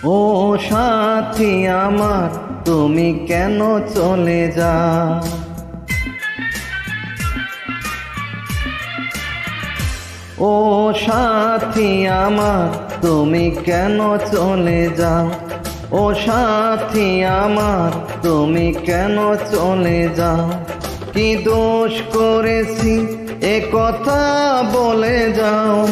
ও সাথী আমার তুমি কেন চলে যাও? ও সাথী আমার তুমি কেন চলে যাও? ও সাথী আমার তুমি কেন চলে যাও? কি দোষ করেছি এ কথা বলে যাও।